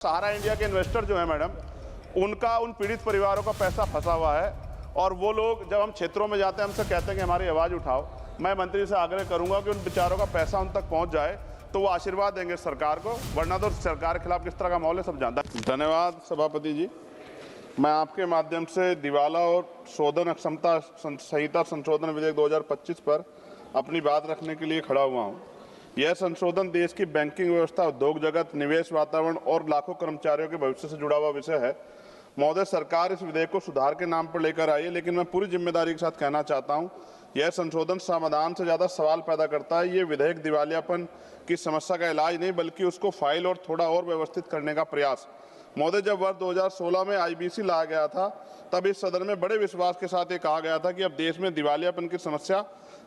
सहारा India के investor जो है मैडम, उनका उन पीड़ित परिवारों का पैसा फंसा हुआ है और वो लोग जब हम क्षेत्रों में जाते हैं हमसे कहते हैं कि हमारी आवाज़ उठाओ। मैं मंत्री से आग्रह करूंगा कि उन बेचारों का पैसा उन तक पहुंच जाए तो वो आशीर्वाद देंगे सरकार को, वरना तो सरकार के खिलाफ किस तरह का माहौल है सब जानता है। धन्यवाद सभापति जी। मैं आपके माध्यम से दिवाला और शोधन अक्षमता संहिता संशोधन विधेयक 2025 पर अपनी बात रखने के लिए खड़ा हुआ हूँ। यह संशोधन देश की बैंकिंग व्यवस्था, उद्योग जगत, निवेश वातावरण और लाखों कर्मचारियों के भविष्य से जुड़ा हुआ विषय है। महोदय, सरकार इस विधेयक को सुधार के नाम पर लेकर आई है, लेकिन मैं पूरी जिम्मेदारी के साथ कहना चाहता हूं, यह संशोधन समाधान से ज्यादा सवाल पैदा करता है। ये विधेयक दिवालियापन की समस्या का इलाज नहीं बल्कि उसको फाइल और थोड़ा और व्यवस्थित करने का प्रयास। महोदय, जब वर्ष 2016 में IBC लाया गया था तब इस सदन में बड़े विश्वास के साथ ये कहा गया था कि अब देश में दिवालियापन की समस्या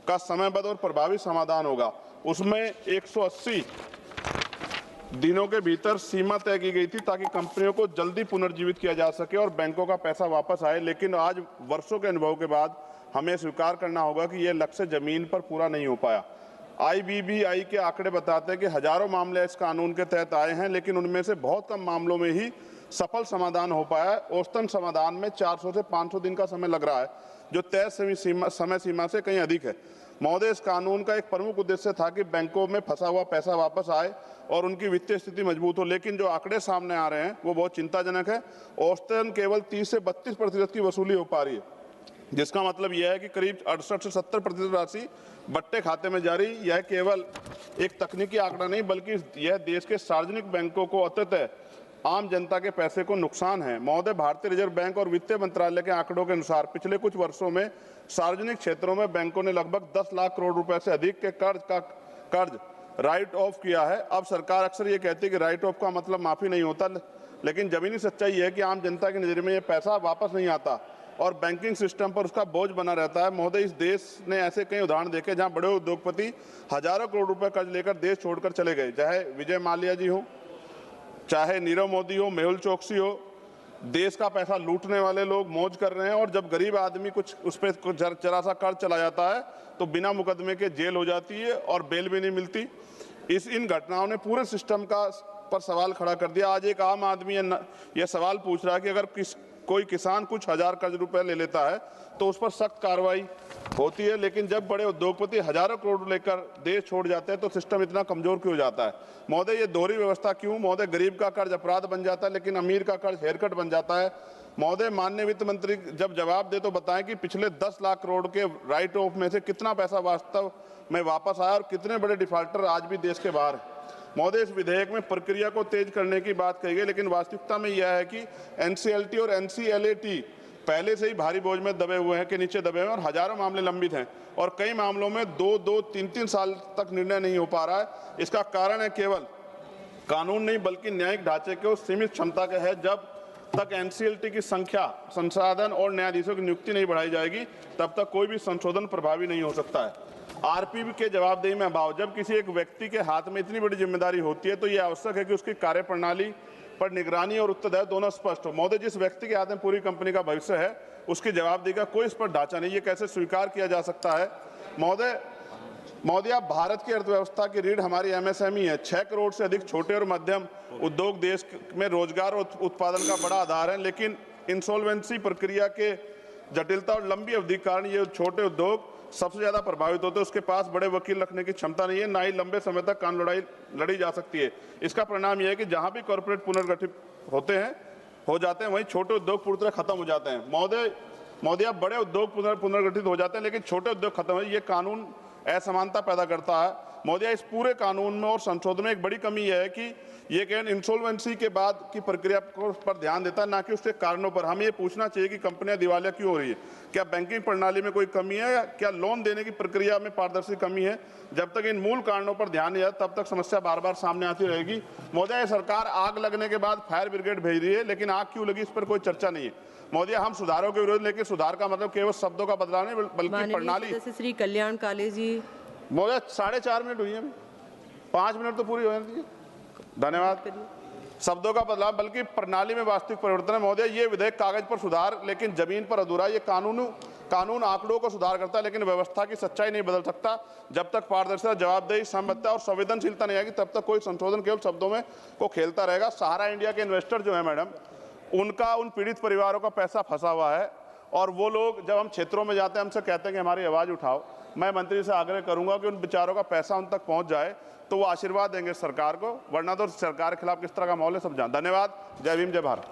का समयबद्ध और प्रभावी समाधान होगा। उसमें 180 दिनों के भीतर सीमा तय की गई थी ताकि कंपनियों को जल्दी पुनर्जीवित किया जा सके और बैंकों का पैसा वापस आए। लेकिन आज वर्षों के अनुभव के बाद हमें स्वीकार करना होगा कि यह लक्ष्य जमीन पर पूरा नहीं हो पाया। IBBI के आंकड़े बताते हैं कि हजारों मामले इस कानून के तहत आए हैं, लेकिन उनमें से बहुत कम मामलों में ही सफल समाधान हो पाया है। औसतन समाधान में 400 से 500 दिन का समय लग रहा है, जो तय समय सीमा से कहीं अधिक है। महोदय, इस कानून का एक प्रमुख उद्देश्य था कि बैंकों में फंसा हुआ पैसा वापस आए और उनकी वित्तीय स्थिति मजबूत हो, लेकिन जो आंकड़े सामने आ रहे हैं वो बहुत चिंताजनक है। औसतन केवल 30 से 32% की वसूली हो पा रही है, जिसका मतलब यह है कि करीब 68 से 70% राशि बट्टे खाते में जारी। यह केवल एक तकनीकी आंकड़ा नहीं बल्कि यह देश के सार्वजनिक बैंकों को अत्यंत आम जनता के पैसे को नुकसान है। महोदय, भारतीय रिजर्व बैंक और वित्त मंत्रालय के आंकड़ों के अनुसार पिछले कुछ वर्षों में सार्वजनिक क्षेत्रों में बैंकों ने लगभग 10 लाख करोड़ रुपए से अधिक के कर्ज राइट ऑफ किया है। अब सरकार अक्सर ये कहती है कि राइट ऑफ का मतलब माफी नहीं होता, लेकिन जमीनी सच्चाई है कि आम जनता की नजर में ये पैसा वापस नहीं आता और बैंकिंग सिस्टम पर उसका बोझ बना रहता है। महोदय, इस देश ने ऐसे कई उदाहरण देखे जहां बड़े उद्योगपति हजारों करोड़ रुपए कर्ज लेकर देश छोड़कर चले गए, चाहे विजय माल्या जी हो, चाहे नीरव मोदी हो, मेहुल चोकसी हो। देश का पैसा लूटने वाले लोग मौज कर रहे हैं और जब गरीब आदमी कुछ उस पर जरा सा कर्ज चला जाता है तो बिना मुकदमे के जेल हो जाती है और बेल भी नहीं मिलती। इन घटनाओं ने पूरे सिस्टम का पर सवाल खड़ा कर दिया। आज एक आम आदमी यह सवाल पूछ रहा है कि अगर कोई किसान कुछ हजार कर्ज रुपए ले लेता है तो उस पर सख्त कार्रवाई होती है, लेकिन जब बड़े उद्योगपति हजारों करोड़ लेकर देश छोड़ जाते हैं तो सिस्टम इतना कमजोर क्यों हो जाता है? महोदय, ये दोहरी व्यवस्था क्यों? महोदय, गरीब का कर्ज अपराध बन जाता है लेकिन अमीर का कर्ज हेयरकट बन जाता है। महोदय, माननीय वित्त मंत्री जब जवाब दे तो बताएं कि पिछले 10 लाख करोड़ के राइट ऑफ में से कितना पैसा वास्तव में वापस आया और कितने बड़े डिफॉल्टर आज भी देश के बाहर है। महोदय, इस विधेयक में प्रक्रिया को तेज करने की बात कही गई, लेकिन वास्तविकता में यह है कि NCLT और NCLAT पहले से ही भारी बोझ में दबे हुए हैं, के नीचे दबे हुए हैं और हजारों मामले लंबित हैं और कई मामलों में 2-2, 3-3 साल तक निर्णय नहीं हो पा रहा है। इसका कारण है केवल कानून नहीं बल्कि न्यायिक ढांचे के सीमित क्षमता का है। जब तक NCLT की संख्या, संसाधन और न्यायाधीशों की नियुक्ति नहीं बढ़ाई जाएगी तब तक कोई भी संशोधन प्रभावी नहीं हो सकता है। RPB के जवाबदेही में अभाव, जब किसी एक व्यक्ति के हाथ में इतनी बड़ी जिम्मेदारी होती है तो यह आवश्यक है कि उसकी कार्यप्रणाली पर निगरानी और उत्तरदायित्व दोनों स्पष्ट हो। महोदय, जिस व्यक्ति के हाथ में पूरी कंपनी का भविष्य है उसकी जवाबदेही का कोई इस पर ढांचा नहीं, ये कैसे स्वीकार किया जा सकता है? महोदय, आप भारत की अर्थव्यवस्था की रीढ़ हमारी MSME है। 6 करोड़ से अधिक छोटे और मध्यम उद्योग देश में रोजगार और उत्पादन का बड़ा आधार है, लेकिन इंसॉल्वेंसी प्रक्रिया के जटिलता और लंबी अवधि के कारण ये छोटे उद्योग सबसे ज्यादा प्रभावित होते हैं। उसके पास बड़े वकील रखने की क्षमता नहीं है, ना ही लंबे समय तक कानून लड़ाई लड़ी जा सकती है। इसका परिणाम यह है कि जहां भी कॉर्पोरेट पुनर्गठित हो जाते हैं वहीं छोटे उद्योग पूरी तरह खत्म हो जाते हैं। महोदय, अब बड़े उद्योग पुनर्गठित हो जाते हैं लेकिन छोटे उद्योग खत्म है। ये कानून असमानता पैदा करता है। महोदय, इस पूरे कानून में और संशोधन में एक बड़ी कमी यह है कि ये केवल इंसॉल्वेंसी के बाद की प्रक्रिया पर ध्यान देता है, ना कि उसके कारणों पर। हमें ये पूछना चाहिए कि कंपनियां दिवालिया क्यों हो रही है? क्या बैंकिंग प्रणाली में कोई कमी है या क्या लोन देने की प्रक्रिया में पारदर्शी कमी है? जब तक इन मूल कारणों पर ध्यान नहीं जाता तब तक समस्या बार बार सामने आती रहेगी। महोदय, सरकार आग लगने के बाद फायर ब्रिगेड भेज रही है, लेकिन आग क्यों लगी इस पर कोई चर्चा नहीं है। महोदय, हम सुधारों के विरोध, लेकिन सुधार का मतलब केवल शब्दों का बदलाव नहीं बल्कि प्रणाली। श्री कल्याण काले जी। महोदय, 4.5 मिनट हुई है, 5 मिनट तो पूरी हो जाती। धन्यवाद। शब्दों का बदलाव बल्कि प्रणाली में वास्तविक परिवर्तन है। महोदय, ये विधेयक कागज पर सुधार लेकिन जमीन पर अधूरा। ये कानून आंकड़ों को सुधार करता है, लेकिन व्यवस्था की सच्चाई नहीं बदल सकता। जब तक पारदर्शिता, जवाबदेही, समबद्धता और संवेदनशीलता नहीं आएगी, तब तक कोई संशोधन केवल शब्दों में को खेलता रहेगा। सहारा इंडिया के इन्वेस्टर जो है मैडम, उनका उन पीड़ित परिवारों का पैसा फंसा हुआ है, और वो लोग जब हम क्षेत्रों में जाते हैं हमसे कहते हैं कि हमारी आवाज़ उठाओ। मैं मंत्री से आग्रह करूंगा कि उन बेचारों का पैसा उन तक पहुंच जाए, तो वो आशीर्वाद देंगे सरकार को, वरना तो सरकार के खिलाफ किस तरह का माहौल है सब जान। धन्यवाद। जय भीम, जय भारत।